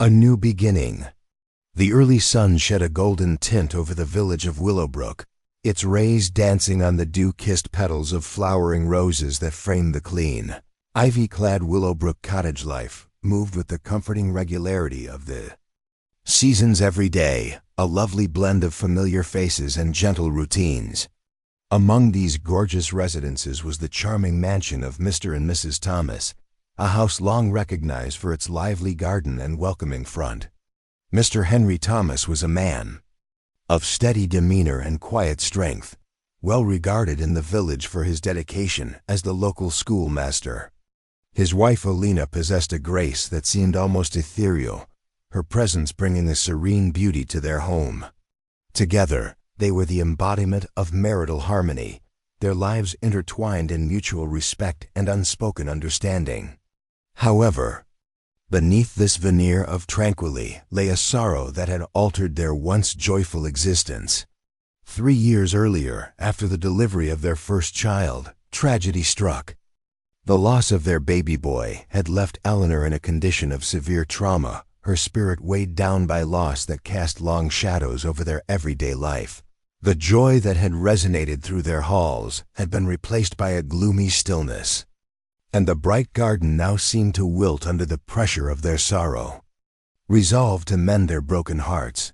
A new beginning. The early sun shed a golden tint over the village of Willowbrook, its rays dancing on the dew-kissed petals of flowering roses that framed the clean, ivy-clad Willowbrook cottage life moved with the comforting regularity of the seasons every day, a lovely blend of familiar faces and gentle routines. Among these gorgeous residences was the charming mansion of Mr. and Mrs. Thomas, a house long recognized for its lively garden and welcoming front. Mr. Henry Thomas was a man of steady demeanor and quiet strength, well regarded in the village for his dedication as the local schoolmaster. His wife Alina possessed a grace that seemed almost ethereal, her presence bringing a serene beauty to their home. Together, they were the embodiment of marital harmony, their lives intertwined in mutual respect and unspoken understanding. However, beneath this veneer of tranquility lay a sorrow that had altered their once joyful existence. 3 years earlier, after the delivery of their first child, tragedy struck. The loss of their baby boy had left Eleanor in a condition of severe trauma, her spirit weighed down by loss that cast long shadows over their everyday life. The joy that had resonated through their halls had been replaced by a gloomy stillness, and the bright garden now seemed to wilt under the pressure of their sorrow. Resolved to mend their broken hearts,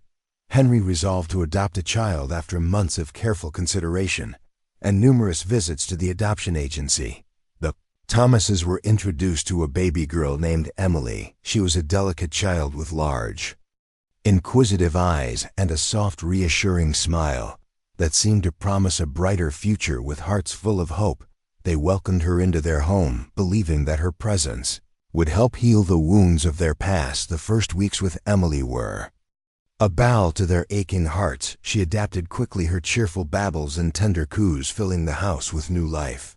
Henry resolved to adopt a child after months of careful consideration and numerous visits to the adoption agency. The Thomases were introduced to a baby girl named Emily. She was a delicate child with large, inquisitive eyes and a soft, reassuring smile that seemed to promise a brighter future. With hearts full of hope, they welcomed her into their home, believing that her presence would help heal the wounds of their past. The first weeks with Emily were a balm to their aching hearts. She adapted quickly, her cheerful babbles and tender coos filling the house with new life.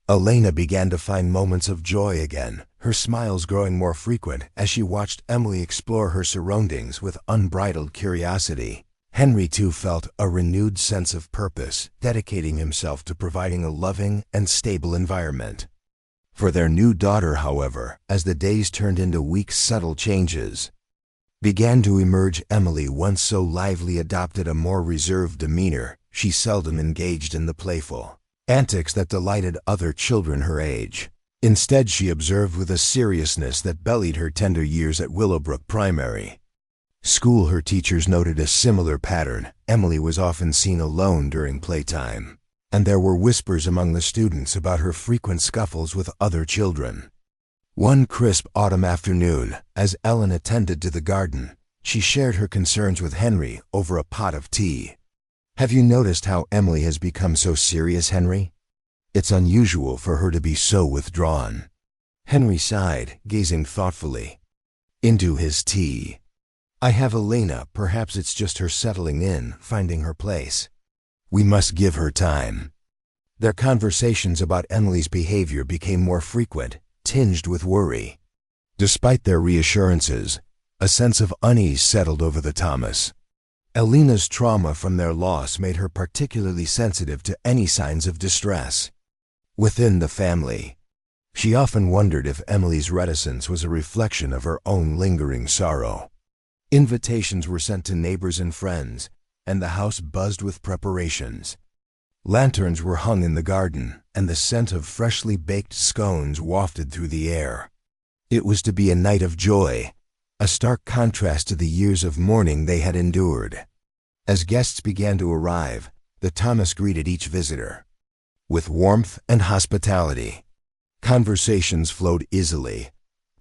Elena began to find moments of joy again, her smiles growing more frequent as she watched Emily explore her surroundings with unbridled curiosity. Henry too felt a renewed sense of purpose, dedicating himself to providing a loving and stable environment for their new daughter. However, as the days turned into weeks, subtle changes began to emerge. Emily, once so lively, adopted a more reserved demeanor. She seldom engaged in the playful antics that delighted other children her age. Instead, she observed with a seriousness that belied her tender years at Willowbrook Primary School. Her teachers noted a similar pattern. Emily was often seen alone during playtime, and there were whispers among the students about her frequent scuffles with other children. One crisp autumn afternoon, as Ellen attended to the garden, she shared her concerns with Henry over a pot of tea. "Have you noticed how Emily has become so serious, Henry? It's unusual for her to be so withdrawn." Henry sighed, gazing thoughtfully into his tea. "I have Elena. Perhaps it's just her settling in, finding her place. We must give her time." Their conversations about Emily's behavior became more frequent, tinged with worry. Despite their reassurances, a sense of unease settled over the Thomas. Elena's trauma from their loss made her particularly sensitive to any signs of distress within the family. She often wondered if Emily's reticence was a reflection of her own lingering sorrow. Invitations were sent to neighbors and friends, and the house buzzed with preparations. Lanterns were hung in the garden, and the scent of freshly baked scones wafted through the air. It was to be a night of joy, a stark contrast to the years of mourning they had endured. As guests began to arrive, the Thomas greeted each visitor with warmth and hospitality. Conversations flowed easily,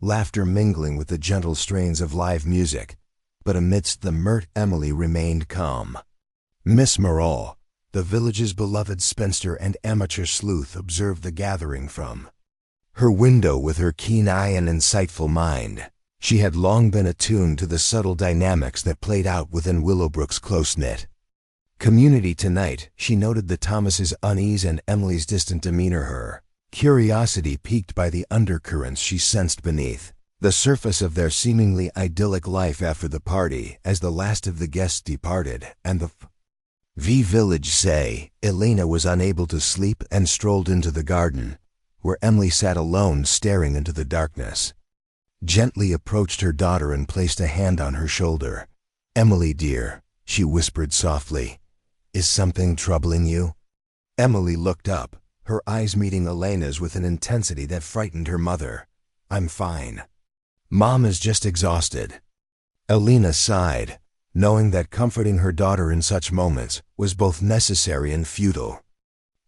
laughter mingling with the gentle strains of live music. But amidst the mirth, Emily remained calm. Miss Marple, the village's beloved spinster and amateur sleuth, observed the gathering from her window with her keen eye and insightful mind. She had long been attuned to the subtle dynamics that played out within Willowbrook's close-knit community. Tonight, she noted the Thomases' unease and Emily's distant demeanor, her curiosity piqued by the undercurrents she sensed beneath the surface of their seemingly idyllic life. After the party, as the last of the guests departed, and the village say, Elena was unable to sleep and strolled into the garden, where Emily sat alone staring into the darkness. gently approached her daughter and placed a hand on her shoulder. "Emily, dear," she whispered softly, "is something troubling you?" Emily looked up, her eyes meeting Elena's with an intensity that frightened her mother. "I'm fine. Mom is just exhausted." Elena sighed, knowing that comforting her daughter in such moments was both necessary and futile.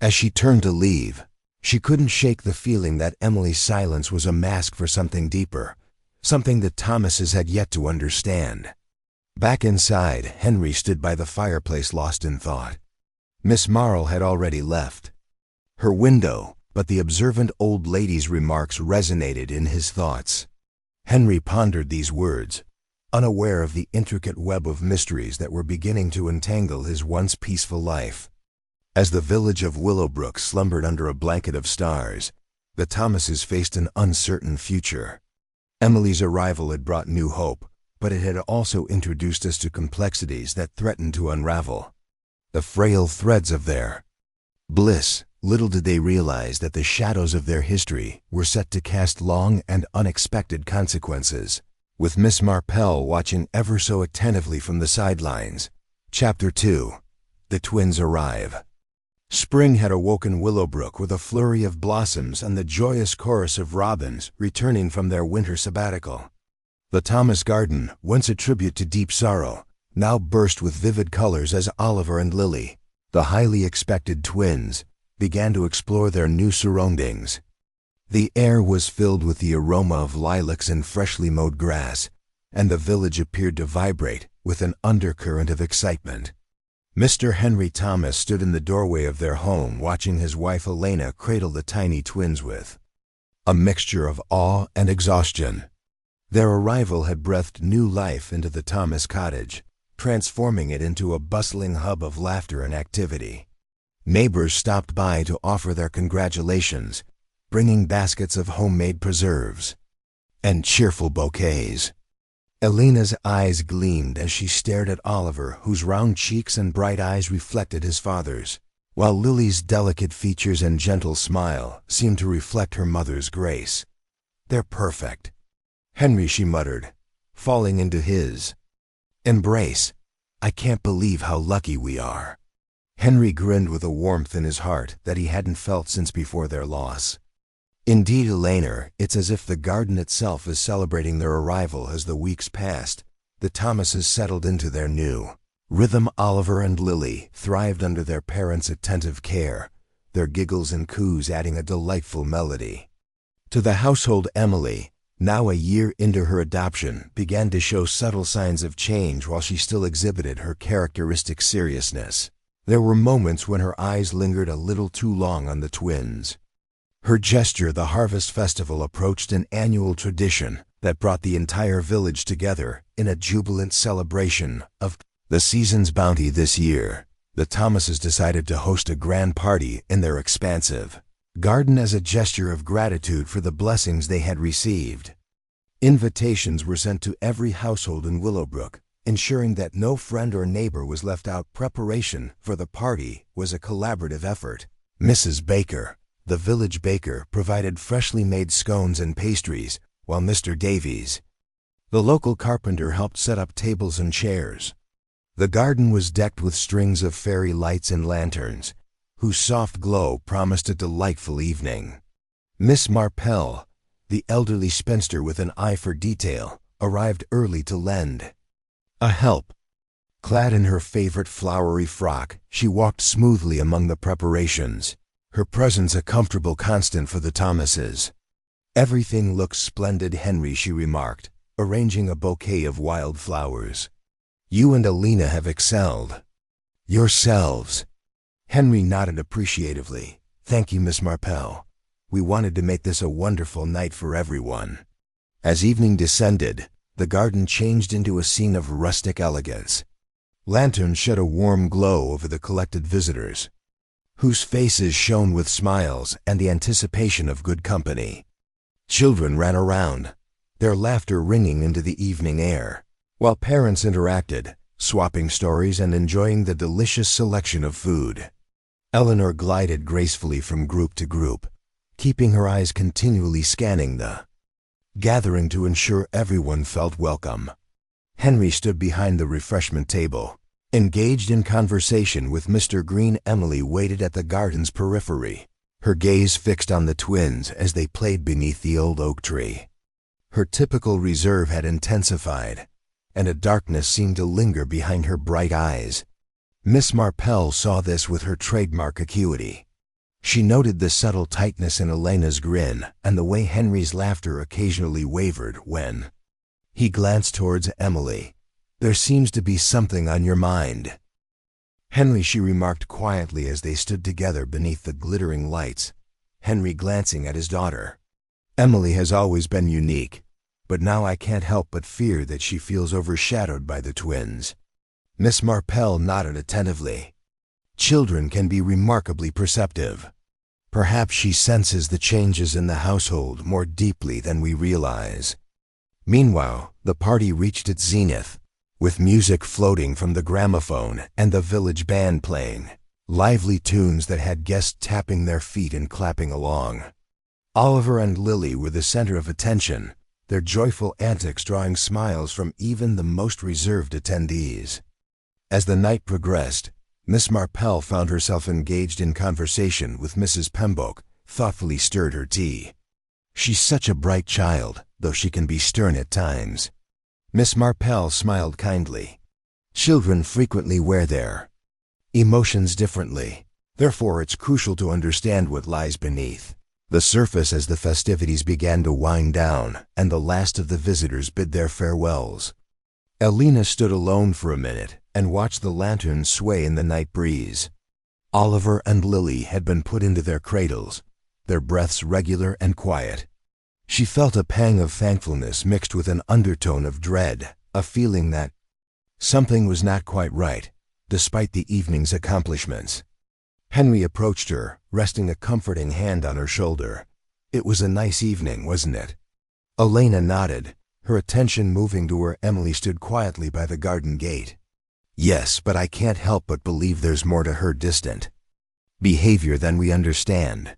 As she turned to leave, she couldn't shake the feeling that Emily's silence was a mask for something deeper, something the Thomases had yet to understand. Back inside, Henry stood by the fireplace lost in thought. Miss Marple had already left her window, but the observant old lady's remarks resonated in his thoughts. Henry pondered these words, unaware of the intricate web of mysteries that were beginning to entangle his once peaceful life. As the village of Willowbrook slumbered under a blanket of stars, the Thomases faced an uncertain future. Emily's arrival had brought new hope, but it had also introduced us to complexities that threatened to unravel. The frail threads of their bliss. Little did they realize that the shadows of their history were set to cast long and unexpected consequences. With Miss Marple watching ever so attentively from the sidelines. Chapter 2. The Twins Arrive. Spring had awoken Willowbrook with a flurry of blossoms and the joyous chorus of robins returning from their winter sabbatical. The Thomas garden, once a tribute to deep sorrow, now burst with vivid colors as Oliver and Lily, the highly expected twins, began to explore their new surroundings. The air was filled with the aroma of lilacs and freshly mowed grass, and the village appeared to vibrate with an undercurrent of excitement. Mr. Henry Thomas stood in the doorway of their home watching his wife Elena cradle the tiny twins with a mixture of awe and exhaustion. Their arrival had breathed new life into the Thomas cottage, transforming it into a bustling hub of laughter and activity. Neighbors stopped by to offer their congratulations, bringing baskets of homemade preserves and cheerful bouquets. Elena's eyes gleamed as she stared at Oliver, whose round cheeks and bright eyes reflected his father's, while Lily's delicate features and gentle smile seemed to reflect her mother's grace. "They're perfect, Henry," she muttered, falling into his embrace. "I can't believe how lucky we are." Henry grinned with a warmth in his heart that he hadn't felt since before their loss. "Indeed, Elena, it's as if the garden itself is celebrating their arrival." As the weeks passed, the Thomases settled into their new rhythm. Oliver and Lily thrived under their parents' attentive care, their giggles and coos adding a delightful melody. To the household, Emily, now a year into her adoption, began to show subtle signs of change while she still exhibited her characteristic seriousness. There were moments when her eyes lingered a little too long on the twins. Her gesture, the harvest festival, approached an annual tradition that brought the entire village together in a jubilant celebration of the season's bounty. This year, the Thomases decided to host a grand party in their expansive garden as a gesture of gratitude for the blessings they had received. Invitations were sent to every household in Willowbrook, ensuring that no friend or neighbor was left out. Preparation for the party was a collaborative effort. Mrs. Baker, the village baker, provided freshly made scones and pastries, while Mr. Davies, the local carpenter, helped set up tables and chairs. The garden was decked with strings of fairy lights and lanterns, whose soft glow promised a delightful evening. Miss Marple, the elderly spinster with an eye for detail, arrived early to lend a help. Clad in her favorite flowery frock, she walked smoothly among the preparations, her presence a comfortable constant for the Thomases. "Everything looks splendid, Henry," she remarked, arranging a bouquet of wild flowers. "You and Elena have excelled yourselves." Henry nodded appreciatively. "Thank you, Miss Marple. We wanted to make this a wonderful night for everyone." As evening descended, the garden changed into a scene of rustic elegance. Lanterns shed a warm glow over the collected visitors, whose faces shone with smiles and the anticipation of good company. Children ran around, their laughter ringing into the evening air, while parents interacted, swapping stories and enjoying the delicious selection of food. Eleanor glided gracefully from group to group, keeping her eyes continually scanning the gathering to ensure everyone felt welcome. Henry stood behind the refreshment table, engaged in conversation with Mr. Green. Emily waited at the garden's periphery, her gaze fixed on the twins as they played beneath the old oak tree. Her typical reserve had intensified, and a darkness seemed to linger behind her bright eyes. Miss Marple saw this with her trademark acuity. She noted the subtle tightness in Elena's grin and the way Henry's laughter occasionally wavered when he glanced towards Emily. "There seems to be something on your mind, Henry," she remarked quietly as they stood together beneath the glittering lights, Henry glancing at his daughter. "Emily has always been unique, but now I can't help but fear that she feels overshadowed by the twins." Miss Marple nodded attentively. Children can be remarkably perceptive. Perhaps she senses the changes in the household more deeply than we realize. Meanwhile, the party reached its zenith, with music floating from the gramophone and the village band playing lively tunes that had guests tapping their feet and clapping along. Oliver and Lily were the center of attention, their joyful antics drawing smiles from even the most reserved attendees. As the night progressed, Miss Marple found herself engaged in conversation with Mrs. Pembroke, thoughtfully stirred her tea. "She's such a bright child, though she can be stern at times." Miss Marple smiled kindly. "Children frequently wear their emotions differently. Therefore it's crucial to understand what lies beneath the surface." As the festivities began to wind down and the last of the visitors bid their farewells, Elena stood alone for a minute and watched the lanterns sway in the night breeze. Oliver and Lily had been put into their cradles, their breaths regular and quiet. She felt a pang of thankfulness mixed with an undertone of dread, a feeling that something was not quite right, despite the evening's accomplishments. Henry approached her, resting a comforting hand on her shoulder. "It was a nice evening, wasn't it?" Elena nodded, her attention moving to where Emily stood quietly by the garden gate. "Yes, but I can't help but believe there's more to her distant behavior than we understand."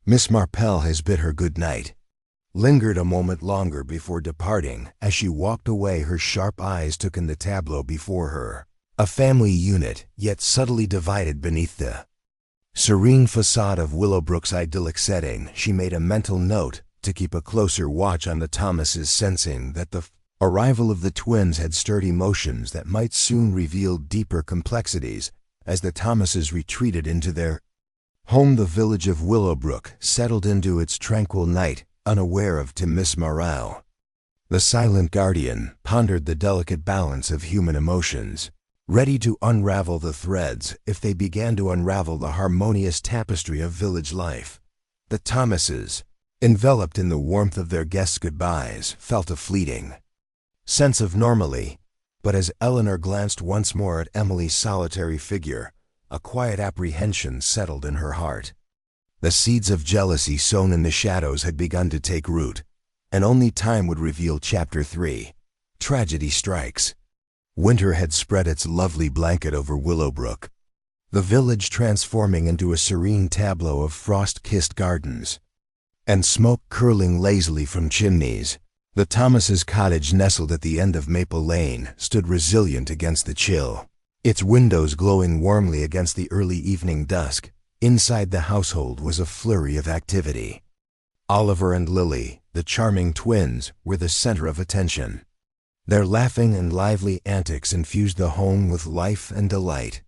Miss Marple has bid her good night, lingered a moment longer before departing. As she walked away, her sharp eyes took in the tableau before her, a family unit, yet subtly divided beneath the serene facade of Willowbrook's idyllic setting. She made a mental note to keep a closer watch on the Thomases, sensing that the arrival of the twins had stirred emotions that might soon reveal deeper complexities. As the Thomases retreated into their home, the village of Willowbrook settled into its tranquil night, unaware of Miss Marple. The silent guardian pondered the delicate balance of human emotions, ready to unravel the threads if they began to unravel the harmonious tapestry of village life. The Thomases, enveloped in the warmth of their guests' goodbyes, felt a fleeting sense of normalcy, but as Eleanor glanced once more at Emily's solitary figure, a quiet apprehension settled in her heart. The seeds of jealousy sown in the shadows had begun to take root, and only time would reveal Chapter 3. Tragedy strikes. Winter had spread its lovely blanket over Willowbrook, the village transforming into a serene tableau of frost-kissed gardens and smoke curling lazily from chimneys. The Thomases' cottage, nestled at the end of Maple Lane, stood resilient against the chill, its windows glowing warmly against the early evening dusk. Inside the household was a flurry of activity. Oliver and Lily, the charming twins, were the center of attention. Their laughing and lively antics infused the home with life and delight.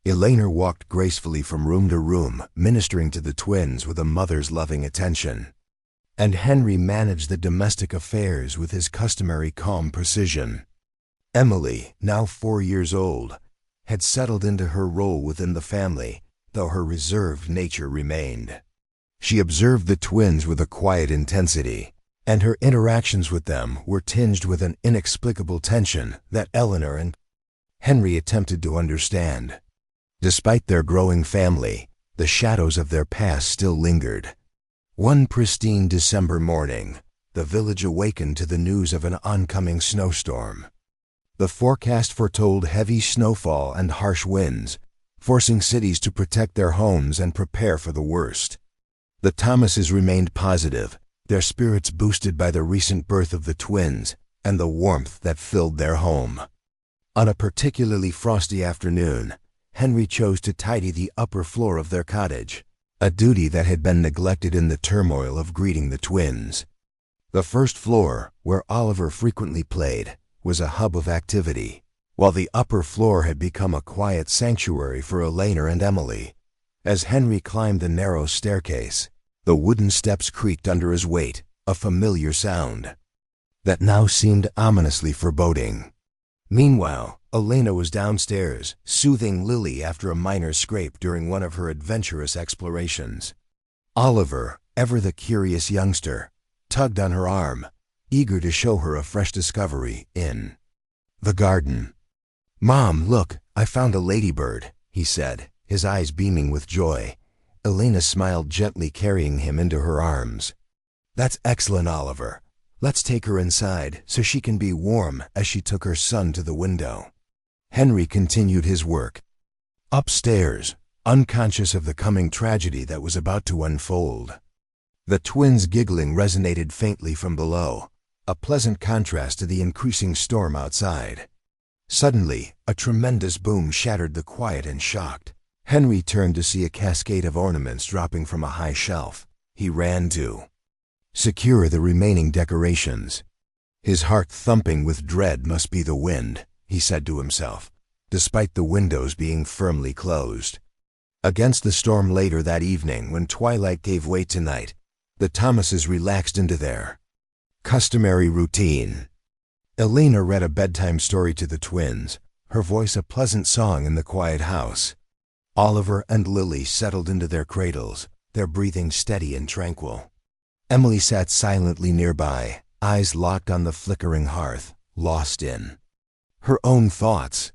Elena walked gracefully from room to room, ministering to the twins with a mother's loving attention. And Henry managed the domestic affairs with his customary calm precision. Emily, now 4 years old, had settled into her role within the family, though her reserved nature remained. She observed the twins with a quiet intensity, and her interactions with them were tinged with an inexplicable tension that Eleanor and Henry attempted to understand. Despite their growing family, the shadows of their past still lingered. One pristine December morning, the village awakened to the news of an oncoming snowstorm. The forecast foretold heavy snowfall and harsh winds, forcing cities to protect their homes and prepare for the worst. The Thomases remained positive, their spirits boosted by the recent birth of the twins and the warmth that filled their home. On a particularly frosty afternoon, Henry chose to tidy the upper floor of their cottage, a duty that had been neglected in the turmoil of greeting the twins. The first floor, where Oliver frequently played, was a hub of activity, while the upper floor had become a quiet sanctuary for Elena and Emily. As Henry climbed the narrow staircase, the wooden steps creaked under his weight, a familiar sound that now seemed ominously foreboding. Meanwhile, Elena was downstairs, soothing Lily after a minor scrape during one of her adventurous explorations. Oliver, ever the curious youngster, tugged on her arm, eager to show her a fresh discovery in the garden. "Mom, look, I found a ladybird," he said, his eyes beaming with joy. Elena smiled gently, carrying him into her arms. "That's excellent, Oliver. Let's take her inside so she can be warm," as she took her son to the window. Henry continued his work upstairs, unconscious of the coming tragedy that was about to unfold. The twins' giggling resonated faintly from below, a pleasant contrast to the increasing storm outside. Suddenly, a tremendous boom shattered the quiet and shocked. Henry turned to see a cascade of ornaments dropping from a high shelf. He ran to secure the remaining decorations. His heart thumping with dread. "Must be the wind," he said to himself, despite the windows being firmly closed. Against the storm later that evening, when twilight gave way to night, the Thomases relaxed into their customary routine. Elena read a bedtime story to the twins, her voice a pleasant song in the quiet house. Oliver and Lily settled into their cradles, their breathing steady and tranquil. Emily sat silently nearby, eyes locked on the flickering hearth, lost in her own thoughts.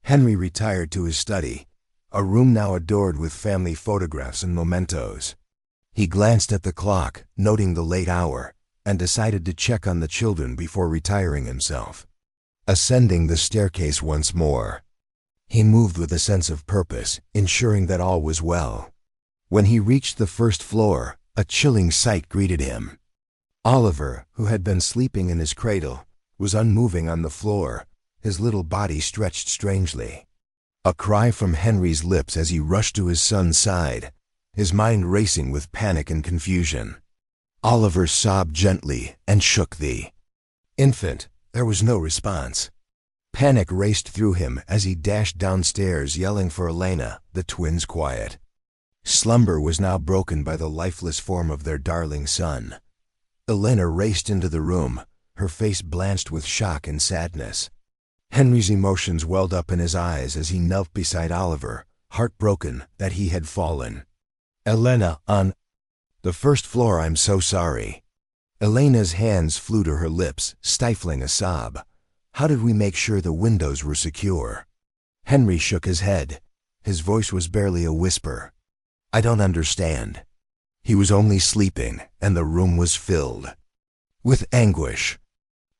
Henry retired to his study, a room now adored with family photographs and mementos. He glanced at the clock, noting the late hour, and decided to check on the children before retiring himself. Ascending the staircase once more, he moved with a sense of purpose, ensuring that all was well. When he reached the first floor, a chilling sight greeted him. Oliver, who had been sleeping in his cradle, was unmoving on the floor, his little body stretched strangely. A cry from Henry's lips as he rushed to his son's side, his mind racing with panic and confusion. Oliver sobbed gently and shook the infant. There was no response. Panic raced through him as he dashed downstairs, yelling for Elena, the twins' quiet. Slumber was now broken by the lifeless form of their darling son. Elena raced into the room, her face blanched with shock and sadness. Henry's emotions welled up in his eyes as he knelt beside Oliver, heartbroken that he had fallen. "Elena, on the first floor, I'm so sorry." Elena's hands flew to her lips, stifling a sob. "How did we make sure the windows were secure?" Henry shook his head. His voice was barely a whisper. "I don't understand." He was only sleeping, and the room was filled with anguish.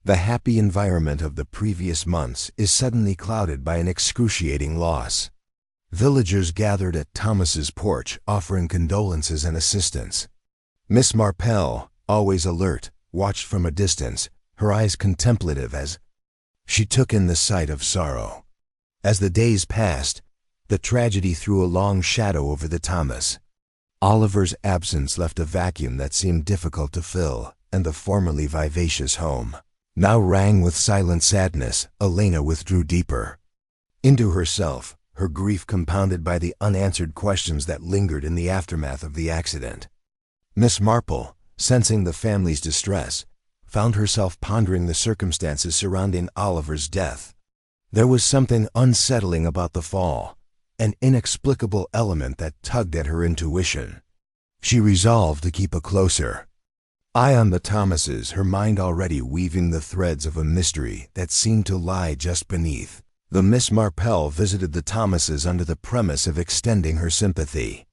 The happy environment of the previous months is suddenly clouded by an excruciating loss. Villagers gathered at Thomas's porch, offering condolences and assistance. Miss Marple, always alert, watched from a distance, her eyes contemplative as she took in the sight of sorrow. As the days passed, the tragedy threw a long shadow over the Thomas. Oliver's absence left a vacuum that seemed difficult to fill, and the formerly vivacious home now rang with silent sadness. Elena withdrew deeper into herself, her grief compounded by the unanswered questions that lingered in the aftermath of the accident. Miss Marple, sensing the family's distress, found herself pondering the circumstances surrounding Oliver's death. There was something unsettling about the fall, an inexplicable element that tugged at her intuition. She resolved to keep a closer eye on the Thomases, her mind already weaving the threads of a mystery that seemed to lie just beneath. The Miss Marple visited the Thomases under the premise of extending her sympathy.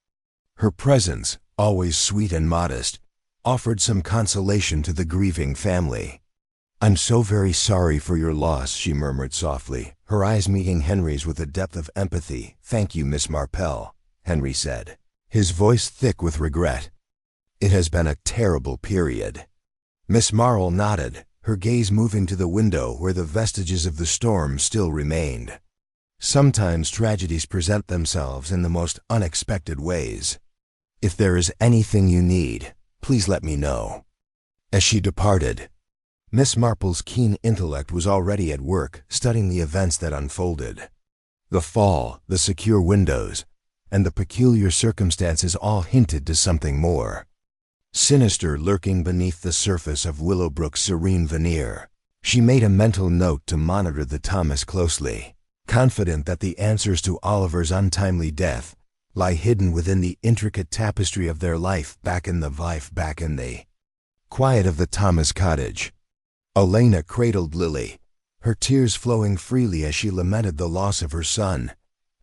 Her presence, always sweet and modest, offered some consolation to the grieving family. "I'm so very sorry for your loss," she murmured softly, her eyes meeting Henry's with a depth of empathy. "Thank you, Miss Marple," Henry said, his voice thick with regret. It has been a terrible period. Miss Marple nodded, her gaze moving to the window where the vestiges of the storm still remained. Sometimes tragedies present themselves in the most unexpected ways. If there is anything you need, please let me know. As she departed, Miss Marple's keen intellect was already at work studying the events that unfolded. The fall, the secure windows, and the peculiar circumstances all hinted to something more sinister lurking beneath the surface of Willowbrook's serene veneer. She made a mental note to monitor the Thomas closely, confident that the answers to Oliver's untimely death lie hidden within the intricate tapestry of their life back in the quiet of the Thomas cottage. Elena cradled Lily, her tears flowing freely as she lamented the loss of her son.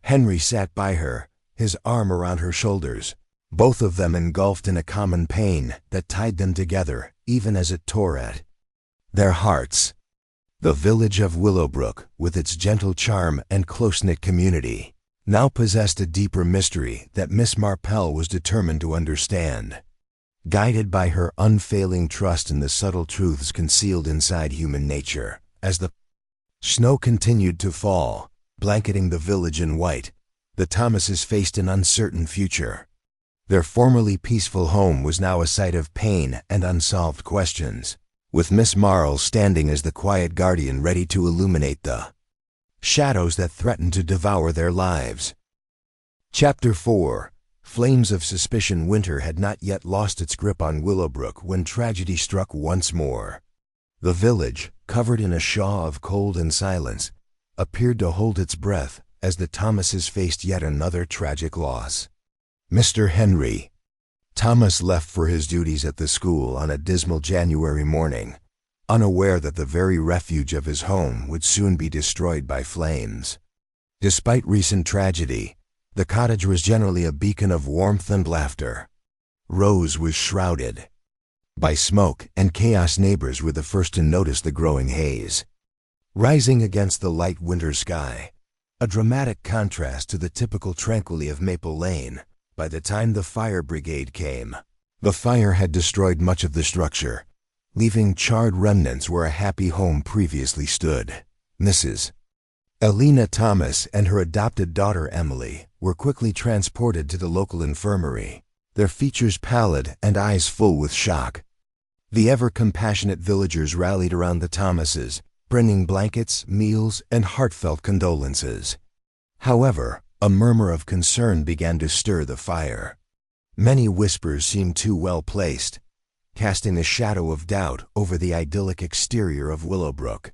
Henry sat by her, his arm around her shoulders, both of them engulfed in a common pain that tied them together even as it tore at their hearts. The village of Willowbrook, with its gentle charm and close-knit community, now possessed a deeper mystery that Miss Marple was determined to understand. Guided by her unfailing trust in the subtle truths concealed inside human nature, as the snow continued to fall, blanketing the village in white, the Thomases faced an uncertain future. Their formerly peaceful home was now a site of pain and unsolved questions, with Miss Marple standing as the quiet guardian ready to illuminate the shadows that threatened to devour their lives. Chapter 4. Flames of suspicion. Winter had not yet lost its grip on Willowbrook when tragedy struck once more. The village, covered in a shawl of cold and silence, appeared to hold its breath as the Thomases faced yet another tragic loss. Mr. Henry Thomas left for his duties at the school on a dismal January morning, unaware that the very refuge of his home would soon be destroyed by flames. Despite recent tragedy, the cottage was generally a beacon of warmth and laughter. Rose was shrouded by smoke, and chaos. Neighbors were the first to notice the growing haze rising against the light winter sky, a dramatic contrast to the typical tranquility of Maple Lane. By the time the fire brigade came, the fire had destroyed much of the structure, leaving charred remnants where a happy home previously stood. Mrs. Elena Thomas and her adopted daughter Emily were quickly transported to the local infirmary, their features pallid and eyes full with shock. The ever-compassionate villagers rallied around the Thomases, bringing blankets, meals, and heartfelt condolences. However, a murmur of concern began to stir the fire. Many whispers seemed too well placed, casting a shadow of doubt over the idyllic exterior of Willowbrook.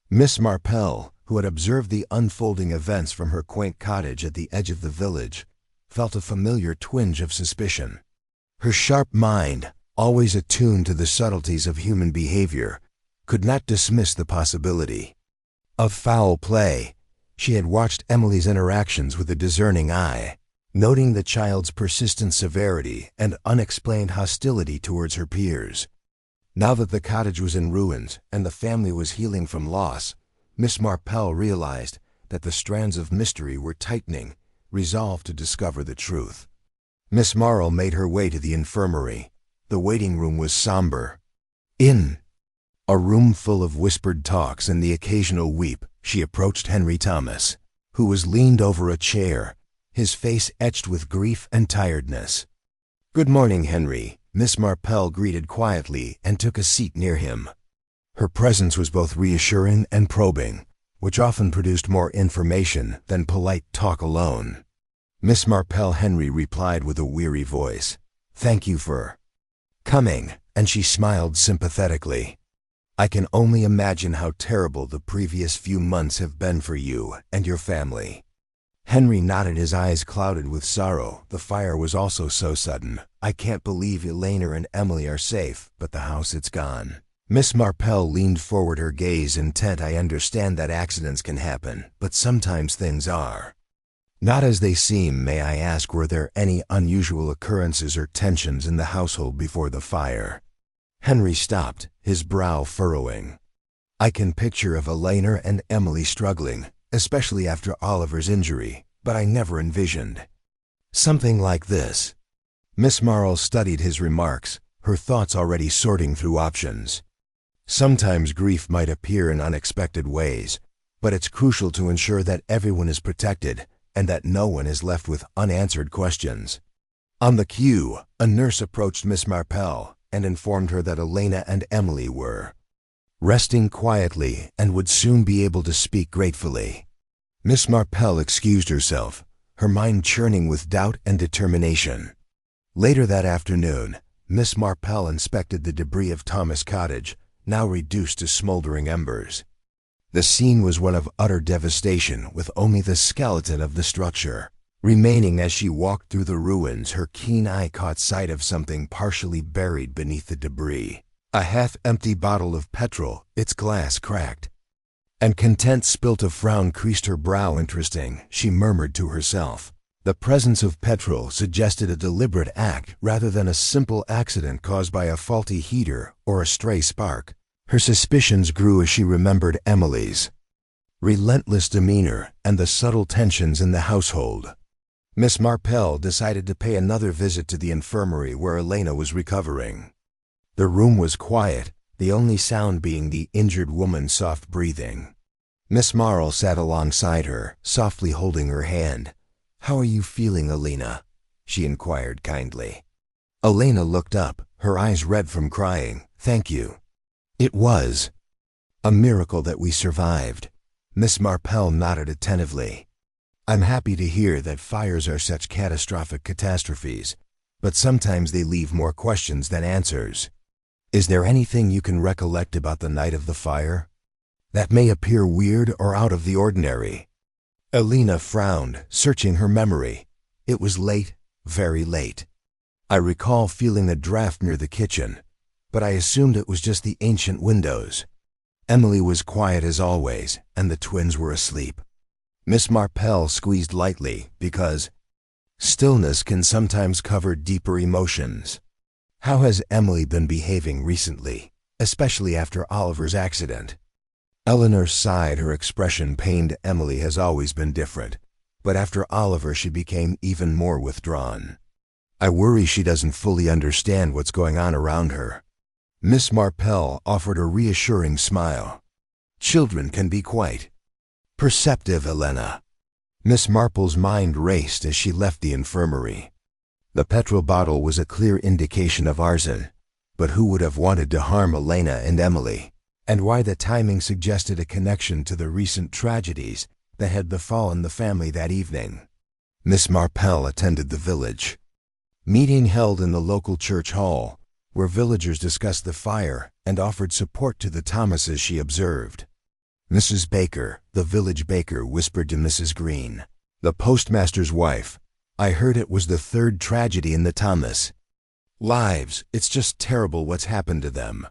Miss Marple, who had observed the unfolding events from her quaint cottage at the edge of the village, felt a familiar twinge of suspicion. Her sharp mind, always attuned to the subtleties of human behavior, could not dismiss the possibility of foul play. She had watched Emily's interactions with a discerning eye, noting the child's persistent severity and unexplained hostility towards her peers. Now that the cottage was in ruins and the family was healing from loss, Miss Marple realized that the strands of mystery were tightening, resolved to discover the truth. Miss Marple made her way to the infirmary. The waiting room was somber. In a room full of whispered talks and the occasional weep, she approached Henry Thomas, who was leaned over a chair, his face etched with grief and tiredness. "Good morning, Henry," Miss Marple greeted quietly and took a seat near him. Her presence was both reassuring and probing, which often produced more information than polite talk alone. Miss Marple. Henry replied with a weary voice, "Thank you for coming," and she smiled sympathetically. "I can only imagine how terrible the previous few months have been for you and your family." Henry nodded, his eyes clouded with sorrow. "The fire was also so sudden. I can't believe Elena and Emily are safe, but the house, it's gone." Miss Marple leaned forward, her gaze intent. "I understand that accidents can happen, but sometimes things are not as they seem. May I ask, were there any unusual occurrences or tensions in the household before the fire?" Henry stopped, his brow furrowing. "I can picture of Elena and Emily struggling, especially after Oliver's injury, but I never envisioned something like this." Miss Marple studied his remarks, her thoughts already sorting through options. Sometimes grief might appear in unexpected ways, but it's crucial to ensure that everyone is protected and that no one is left with unanswered questions. On the queue, a nurse approached Miss Marple and informed her that Elena and Emily were resting quietly and would soon be able to speak gratefully. Miss Marple excused herself, her mind churning with doubt and determination. Later that afternoon, Miss Marple inspected the debris of Thomas Cottage, now reduced to smoldering embers. The scene was one of utter devastation, with only the skeleton of the structure remaining. As she walked through the ruins, her keen eye caught sight of something partially buried beneath the debris. A half-empty bottle of petrol, its glass cracked. And content spilt a frown creased her brow. Interesting, she murmured to herself. The presence of petrol suggested a deliberate act rather than a simple accident caused by a faulty heater or a stray spark. Her suspicions grew as she remembered Emily's relentless demeanor and the subtle tensions in the household. Miss Marple decided to pay another visit to the infirmary where Elena was recovering. The room was quiet, the only sound being the injured woman's soft breathing. Miss Marple sat alongside her, softly holding her hand. "How are you feeling, Elena?" she inquired kindly. Elena looked up, her eyes red from crying. "Thank you. It was a miracle that we survived." Miss Marple nodded attentively. "I'm happy to hear that fires are such catastrophic catastrophes, but sometimes they leave more questions than answers. Is there anything you can recollect about the night of the fire that may appear weird or out of the ordinary?" Elena frowned, searching her memory. "It was late, very late. I recall feeling a draft near the kitchen, but I assumed it was just the ancient windows. Emily was quiet as always, and the twins were asleep." Miss Marple squeezed lightly because stillness can sometimes cover deeper emotions. "How has Emily been behaving recently, especially after Oliver's accident?" Eleanor sighed, her expression pained. "Emily has always been different, but after Oliver she became even more withdrawn. I worry she doesn't fully understand what's going on around her." Miss Marple offered a reassuring smile. "Children can be quite perceptive, Elena." Miss Marple's mind raced as she left the infirmary. The petrol bottle was a clear indication of arson, but who would have wanted to harm Elena and Emily? And why the timing suggested a connection to the recent tragedies that had befallen the family that evening. Miss Marple attended the village meeting held in the local church hall, where villagers discussed the fire and offered support to the Thomases. She observed. Mrs. Baker, the village baker, whispered to Mrs. Green, the postmaster's wife, "I heard it was the third tragedy in the Thomas lives. It's just terrible what's happened to them."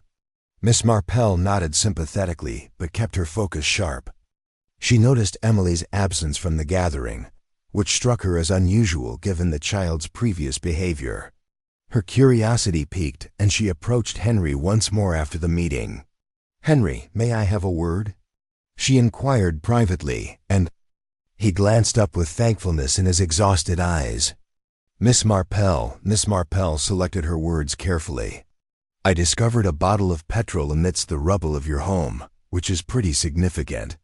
Miss Marple nodded sympathetically, but kept her focus sharp. She noticed Emily's absence from the gathering, which struck her as unusual given the child's previous behavior. Her curiosity piqued, and she approached Henry once more after the meeting. "Henry, may I have a word?" she inquired privately, and he glanced up with thankfulness in his exhausted eyes. Miss Marple selected her words carefully. "I discovered a bottle of petrol amidst the rubble of your home, which is pretty significant.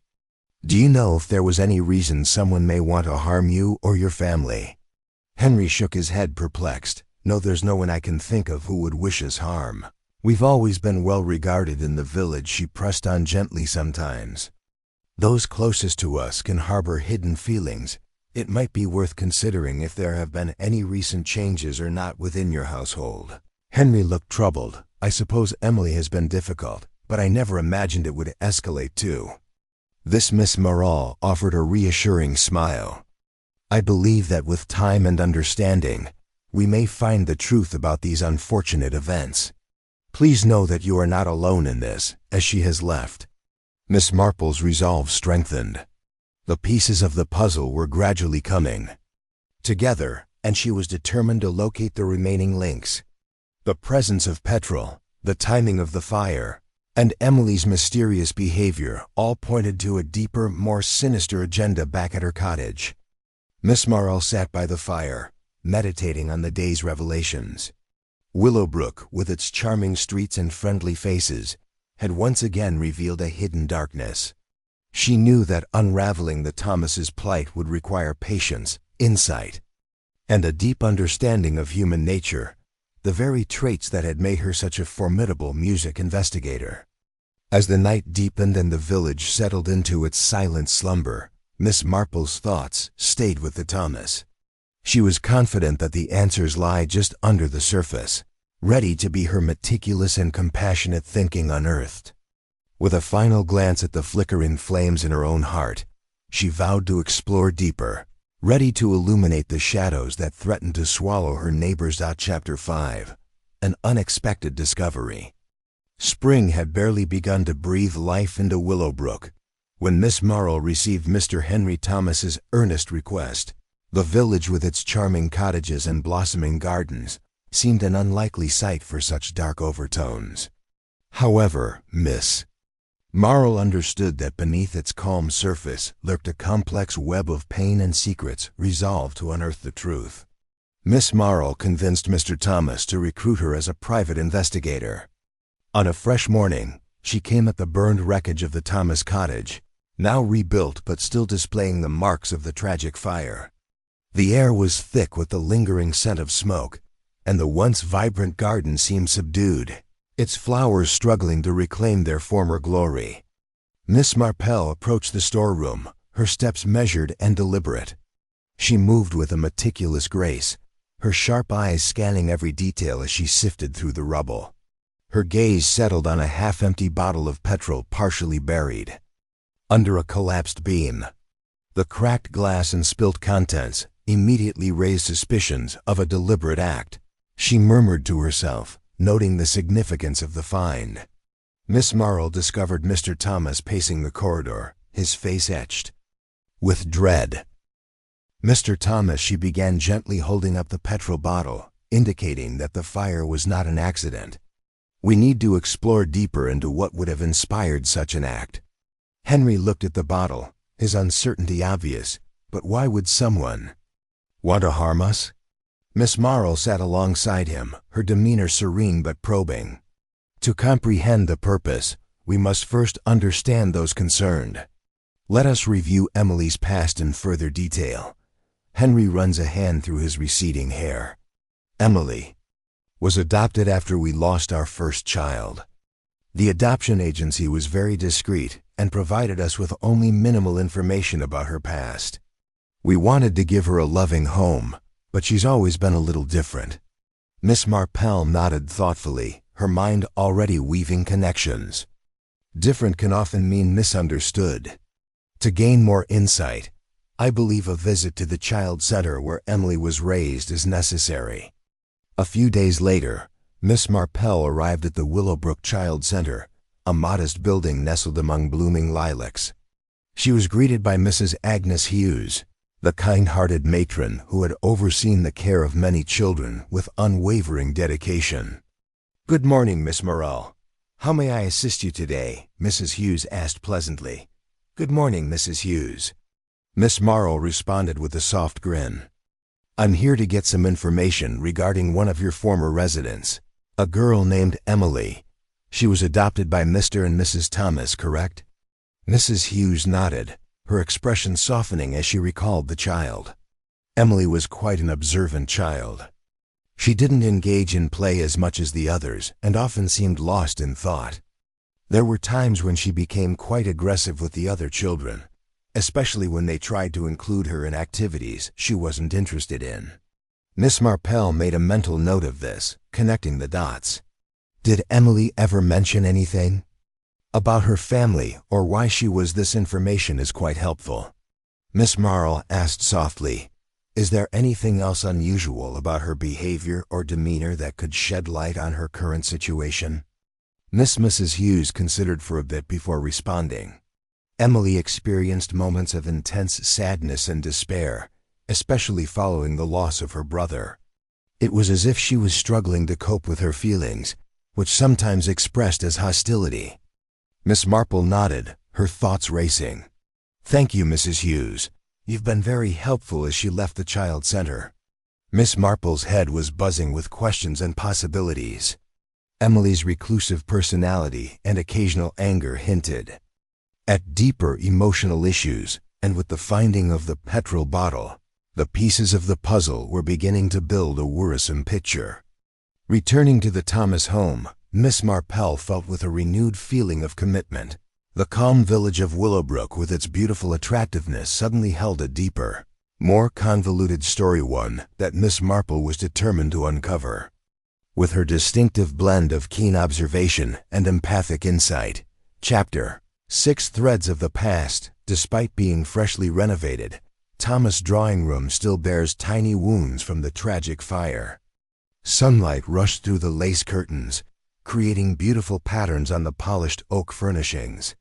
Do you know if there was any reason someone may want to harm you or your family?" Henry shook his head, perplexed. "No, there's no one I can think of who would wish us harm. We've always been well regarded in the village," she pressed on gently. "Sometimes those closest to us can harbor hidden feelings. It might be worth considering if there have been any recent changes or not within your household." Henry looked troubled. "I suppose Emily has been difficult, but I never imagined it would escalate to this." Miss Marple offered a reassuring smile. "I believe that with time and understanding, we may find the truth about these unfortunate events. Please know that you are not alone in this." As she has left, Miss Marple's resolve strengthened. The pieces of the puzzle were gradually coming together, and she was determined to locate the remaining links. The presence of petrol, the timing of the fire, and Emily's mysterious behavior all pointed to a deeper, more sinister agenda back at her cottage. Miss Marple sat by the fire, meditating on the day's revelations. Willowbrook, with its charming streets and friendly faces, had once again revealed a hidden darkness. She knew that unraveling the Thomases' plight would require patience, insight, and a deep understanding of human nature, the very traits that had made her such a formidable music investigator. As the night deepened and the village settled into its silent slumber, Miss Marple's thoughts stayed with the Thomas. She was confident that the answers lie just under the surface, ready to be her meticulous and compassionate thinking unearthed. With a final glance at the flickering flames in her own heart, she vowed to explore deeper, ready to illuminate the shadows that threatened to swallow her neighbors. Chapter 5. An unexpected discovery. Spring had barely begun to breathe life into Willowbrook when Miss Marple received Mr. Henry Thomas's earnest request. The village, with its charming cottages and blossoming gardens, seemed an unlikely sight for such dark overtones. However, Miss Marple understood that beneath its calm surface lurked a complex web of pain and secrets, resolved to unearth the truth. Miss Marple convinced Mr. Thomas to recruit her as a private investigator. On a fresh morning, she came at the burned wreckage of the Thomas cottage, now rebuilt but still displaying the marks of the tragic fire. The air was thick with the lingering scent of smoke, and the once vibrant garden seemed subdued, its flowers struggling to reclaim their former glory. Miss Marple approached the storeroom, her steps measured and deliberate. She moved with a meticulous grace, her sharp eyes scanning every detail as she sifted through the rubble. Her gaze settled on a half-empty bottle of petrol partially buried under a collapsed beam. The cracked glass and spilt contents immediately raised suspicions of a deliberate act. She murmured to herself, noting the significance of the find. Miss Marple discovered Mr. Thomas pacing the corridor, his face etched with dread. Mr. Thomas, she began, gently holding up the petrol bottle, indicating that the fire was not an accident. We need to explore deeper into what would have inspired such an act. Henry looked at the bottle, his uncertainty obvious. But why would someone want to harm us? Miss Marple sat alongside him, her demeanor serene but probing. To comprehend the purpose, we must first understand those concerned. Let us review Emily's past in further detail. Henry runs a hand through his receding hair. Emily was adopted after we lost our first child. The adoption agency was very discreet and provided us with only minimal information about her past. We wanted to give her a loving home, but she's always been a little different. Miss Marple nodded thoughtfully, her mind already weaving connections. Different can often mean misunderstood. To gain more insight, I believe a visit to the child center where Emily was raised is necessary. A few days later, Miss Marple arrived at the Willowbrook Child Center, a modest building nestled among blooming lilacs. She was greeted by Mrs. Agnes Hughes, the kind-hearted matron who had overseen the care of many children with unwavering dedication. "Good morning, Miss Marple. How may I assist you today?" Mrs. Hughes asked pleasantly. "Good morning, Mrs. Hughes." Miss Marple responded with a soft grin. "I'm here to get some information regarding one of your former residents, a girl named Emily. She was adopted by Mr. and Mrs. Thomas, correct?" Mrs. Hughes nodded, her expression softening as she recalled the child. Emily was quite an observant child. She didn't engage in play as much as the others and often seemed lost in thought. There were times when she became quite aggressive with the other children, especially when they tried to include her in activities she wasn't interested in. Miss Marple made a mental note of this, connecting the dots. Did Emily ever mention anything about her family or why she was? This information is quite helpful. Miss Marple asked softly, "Is there anything else unusual about her behavior or demeanor that could shed light on her current situation?" Mrs. Hughes considered for a bit before responding. Emily experienced moments of intense sadness and despair, especially following the loss of her brother. It was as if she was struggling to cope with her feelings, which sometimes expressed as hostility. Miss Marple nodded, her thoughts racing. "Thank you, Mrs. Hughes. You've been very helpful." As she left the child center, Miss Marple's head was buzzing with questions and possibilities. Emily's reclusive personality and occasional anger hinted at deeper emotional issues, and with the finding of the petrol bottle, the pieces of the puzzle were beginning to build a worrisome picture. Returning to the Thomas home, Miss Marple felt with a renewed feeling of commitment. The calm village of Willowbrook with its beautiful attractiveness suddenly held a deeper, more convoluted story, one that Miss Marple was determined to uncover. With her distinctive blend of keen observation and empathic insight, Chapter 6 Threads of the Past. Despite being freshly renovated, Thomas' drawing room still bears tiny wounds from the tragic fire. Sunlight rushed through the lace curtains, creating beautiful patterns on the polished oak furnishings.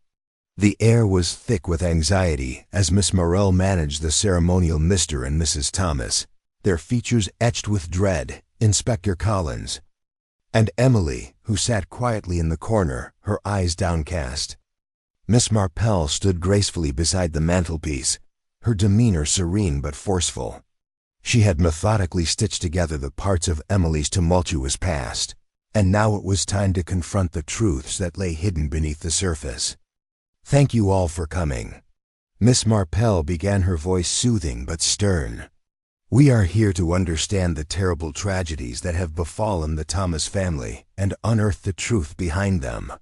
The air was thick with anxiety as Miss Morell managed the ceremonial Mr. and Mrs. Thomas, their features etched with dread, Inspector Collins, and Emily, who sat quietly in the corner, her eyes downcast. Miss Marple stood gracefully beside the mantelpiece, her demeanor serene but forceful. She had methodically stitched together the parts of Emily's tumultuous past, and now it was time to confront the truths that lay hidden beneath the surface. "Thank you all for coming." Miss Marple began, her voice soothing but stern. "We are here to understand the terrible tragedies that have befallen the Thomas family and unearth the truth behind them."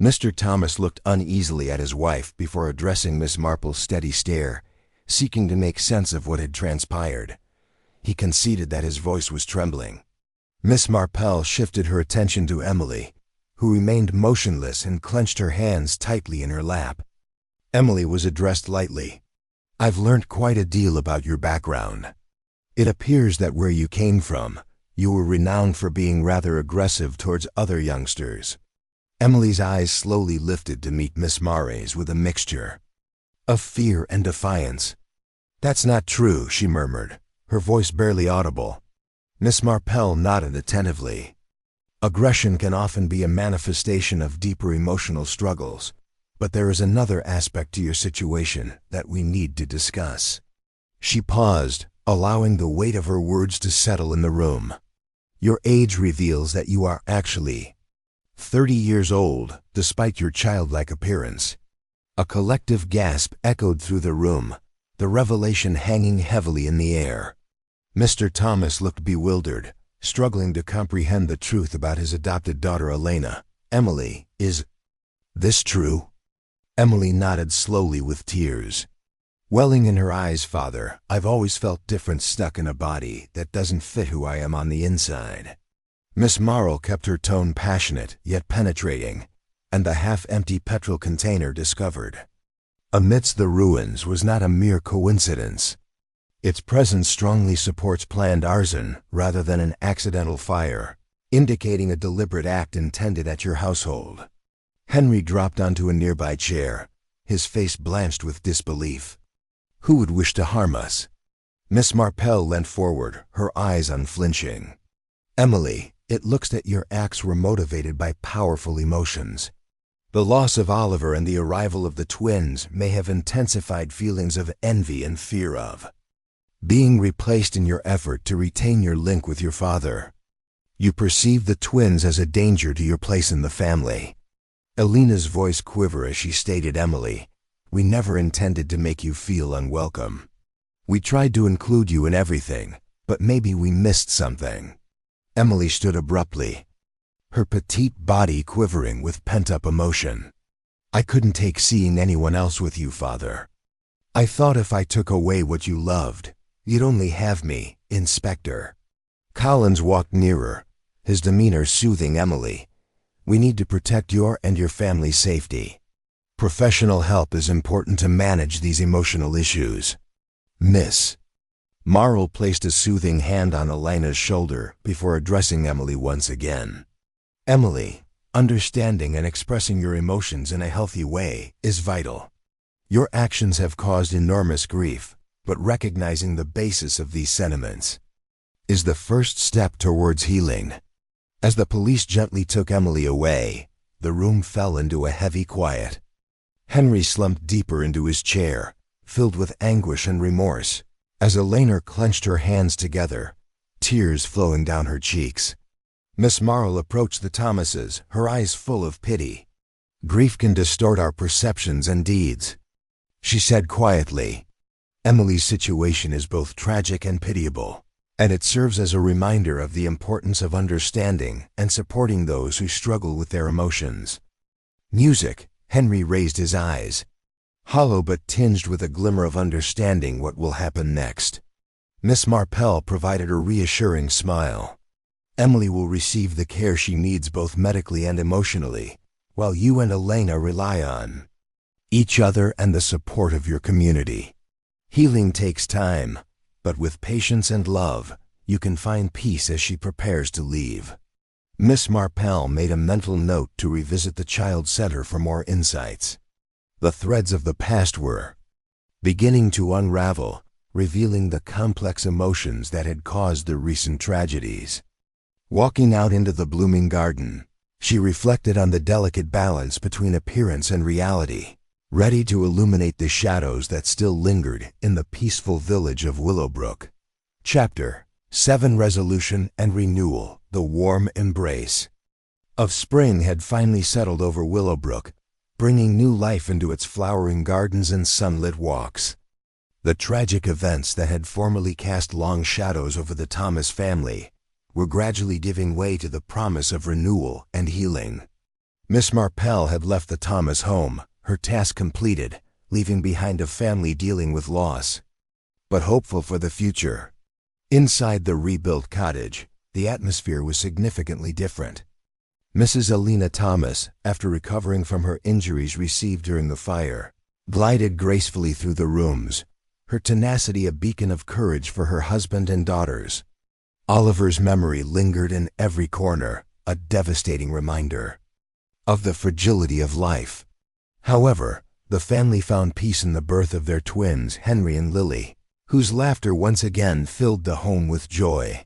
Mr. Thomas looked uneasily at his wife before addressing Miss Marple's steady stare, seeking to make sense of what had transpired. He conceded that his voice was trembling. Miss Marple shifted her attention to Emily, who remained motionless and clenched her hands tightly in her lap. Emily was addressed lightly. "I've learned quite a deal about your background. It appears that where you came from, you were renowned for being rather aggressive towards other youngsters." Emily's eyes slowly lifted to meet Miss Marple's with a mixture of fear and defiance. "That's not true," she murmured, her voice barely audible. Miss Marple nodded attentively. "Aggression can often be a manifestation of deeper emotional struggles, but there is another aspect to your situation that we need to discuss." She paused, allowing the weight of her words to settle in the room. "Your age reveals that you are actually 30 years old, despite your childlike appearance." A collective gasp echoed through the room, the revelation hanging heavily in the air. Mr. Thomas looked bewildered, struggling to comprehend the truth about his adopted daughter Elena. "Emily, is this true?" Emily nodded slowly with tears welling in her eyes. "Father, I've always felt different, stuck in a body that doesn't fit who I am on the inside." Miss Marple kept her tone passionate yet penetrating, and the half-empty petrol container discovered amidst the ruins was not a mere coincidence. Its presence strongly supports planned arson rather than an accidental fire, indicating a deliberate act intended at your household. Henry dropped onto a nearby chair, his face blanched with disbelief. "Who would wish to harm us?" Miss Marple leant forward, her eyes unflinching. "Emily, it looks that your acts were motivated by powerful emotions. The loss of Oliver and the arrival of the twins may have intensified feelings of envy and fear of being replaced in your effort to retain your link with your father. You perceive the twins as a danger to your place in the family." Elena's voice quivered as she stated, "Emily, we never intended to make you feel unwelcome. We tried to include you in everything, but maybe we missed something." Emily stood abruptly, her petite body quivering with pent-up emotion. "I couldn't take seeing anyone else with you, Father. I thought if I took away what you loved, you'd only have me, Inspector." Collins walked nearer, his demeanor soothing. "Emily, we need to protect your and your family's safety. Professional help is important to manage these emotional issues." Miss Marple placed a soothing hand on Elena's shoulder before addressing Emily once again. "Emily, understanding and expressing your emotions in a healthy way is vital. Your actions have caused enormous grief, but recognizing the basis of these sentiments is the first step towards healing." As the police gently took Emily away, the room fell into a heavy quiet. Henry slumped deeper into his chair, filled with anguish and remorse. As Elena clenched her hands together, tears flowing down her cheeks. Miss Marple approached the Thomases, her eyes full of pity. "Grief can distort our perceptions and deeds," she said quietly. "Emily's situation is both tragic and pitiable, and it serves as a reminder of the importance of understanding and supporting those who struggle with their emotions." "Music," Henry raised his eyes, hollow but tinged with a glimmer of understanding what will happen next. Miss Marple provided a reassuring smile. "Emily will receive the care she needs both medically and emotionally, while you and Elena rely on each other and the support of your community. Healing takes time, but with patience and love, you can find peace as she prepares to leave." Miss Marple made a mental note to revisit the Child Center for more insights. The threads of the past were beginning to unravel, revealing the complex emotions that had caused the recent tragedies. Walking out into the blooming garden, she reflected on the delicate balance between appearance and reality, ready to illuminate the shadows that still lingered in the peaceful village of Willowbrook. Chapter 7: Resolution and Renewal. The warm embrace of spring had finally settled over Willowbrook, bringing new life into its flowering gardens and sunlit walks. The tragic events that had formerly cast long shadows over the Thomas family were gradually giving way to the promise of renewal and healing. Miss Marple had left the Thomas home, her task completed, leaving behind a family dealing with loss, but hopeful for the future. Inside the rebuilt cottage, the atmosphere was significantly different. Mrs. Elena Thomas, after recovering from her injuries received during the fire, glided gracefully through the rooms, her tenacity a beacon of courage for her husband and daughters. Oliver's memory lingered in every corner, a devastating reminder of the fragility of life. However, the family found peace in the birth of their twins, Henry and Lily, whose laughter once again filled the home with joy.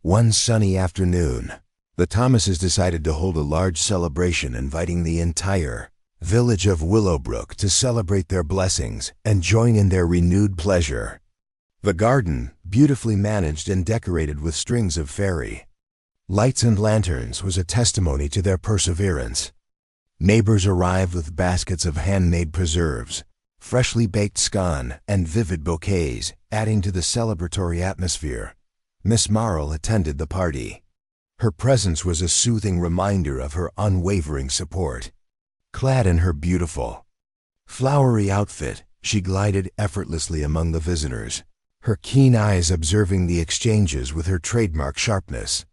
One sunny afternoon, the Thomases decided to hold a large celebration, inviting the entire village of Willowbrook to celebrate their blessings and join in their renewed pleasure. The garden, beautifully managed and decorated with strings of fairy lights and lanterns, was a testimony to their perseverance. Neighbors arrived with baskets of handmade preserves, freshly baked scone, and vivid bouquets, adding to the celebratory atmosphere. Miss Marple attended the party. Her presence was a soothing reminder of her unwavering support. Clad in her beautiful, flowery outfit, she glided effortlessly among the visitors, her keen eyes observing the exchanges with her trademark sharpness.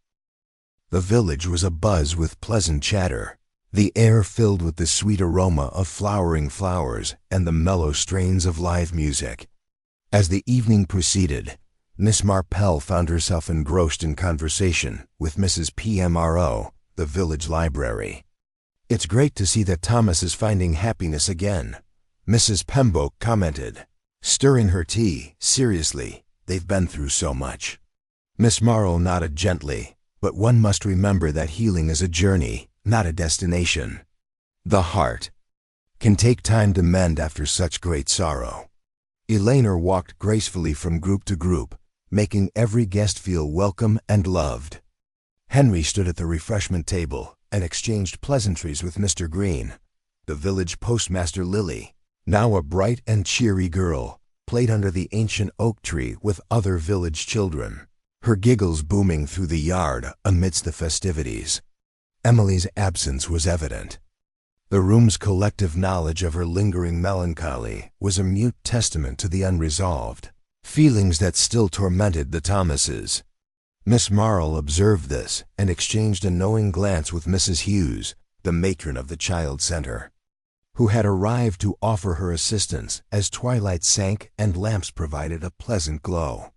The village was abuzz with pleasant chatter, the air filled with the sweet aroma of flowering flowers and the mellow strains of live music. As the evening proceeded, Miss Marple found herself engrossed in conversation with Mrs. PMRO, the village library. "It's great to see that Thomas is finding happiness again," Mrs. Pembroke commented, stirring her tea. "Seriously, they've been through so much." Miss Marple nodded gently, but one must remember that healing is a journey, not a destination. The heart can take time to mend after such great sorrow. Elena walked gracefully from group to group, making every guest feel welcome and loved. Henry stood at the refreshment table and exchanged pleasantries with Mr. Green. The village postmaster Lily, now a bright and cheery girl, played under the ancient oak tree with other village children, her giggles booming through the yard amidst the festivities. Emily's absence was evident. The room's collective knowledge of her lingering melancholy was a mute testament to the unresolved feelings that still tormented the Thomases. Miss Marple observed this and exchanged a knowing glance with Mrs. Hughes, the matron of the Child Center, who had arrived to offer her assistance as twilight sank and lamps provided a pleasant glow.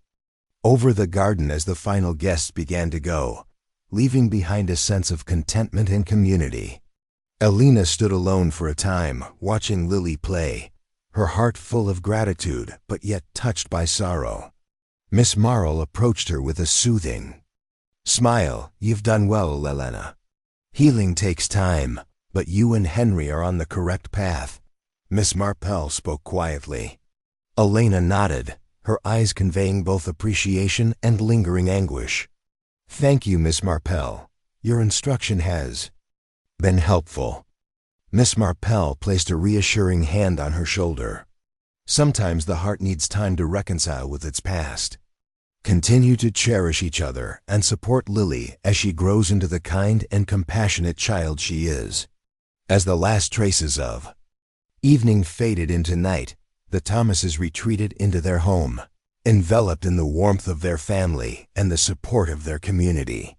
Over the garden as the final guests began to go, leaving behind a sense of contentment and community. Elena stood alone for a time, watching Lily play, her heart full of gratitude but yet touched by sorrow. Miss Marple approached her with a soothing smile. "You've done well, Elena. Healing takes time, but you and Henry are on the correct path." Miss Marple spoke quietly. Elena nodded, her eyes conveying both appreciation and lingering anguish. "Thank you, Miss Marple. Your instruction has been helpful." Miss Marple placed a reassuring hand on her shoulder. Sometimes the heart needs time to reconcile with its past. Continue to cherish each other and support Lily as she grows into the kind and compassionate child she is. As the last traces of evening faded into night, the Thomases retreated into their home, enveloped in the warmth of their family and the support of their community.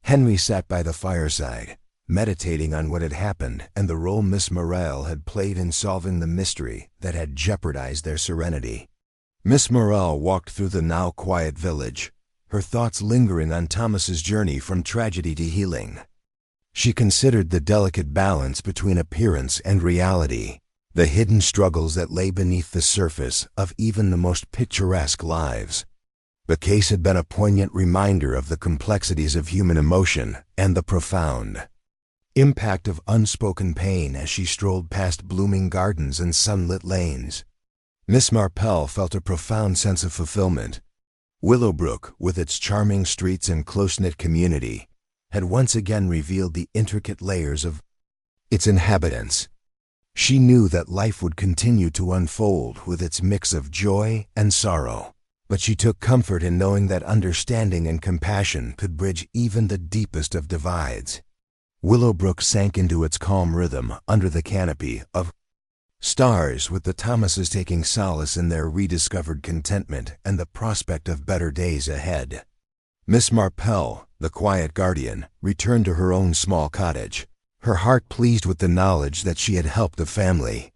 Henry sat by the fireside, meditating on what had happened and the role Miss Morel had played in solving the mystery that had jeopardized their serenity. Miss Morel walked through the now quiet village, her thoughts lingering on Thomas's journey from tragedy to healing. She considered the delicate balance between appearance and reality, the hidden struggles that lay beneath the surface of even the most picturesque lives. The case had been a poignant reminder of the complexities of human emotion and the profound impact of unspoken pain as she strolled past blooming gardens and sunlit lanes. Miss Marple felt a profound sense of fulfillment. Willowbrook, with its charming streets and close-knit community, had once again revealed the intricate layers of its inhabitants. She knew that life would continue to unfold with its mix of joy and sorrow, but she took comfort in knowing that understanding and compassion could bridge even the deepest of divides. Willowbrook sank into its calm rhythm under the canopy of stars, with the Thomases taking solace in their rediscovered contentment and the prospect of better days ahead. Miss Marple, the quiet guardian, returned to her own small cottage, her heart pleased with the knowledge that she had helped the family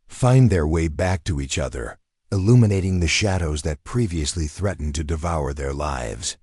find their way back to each other, illuminating the shadows that previously threatened to devour their lives.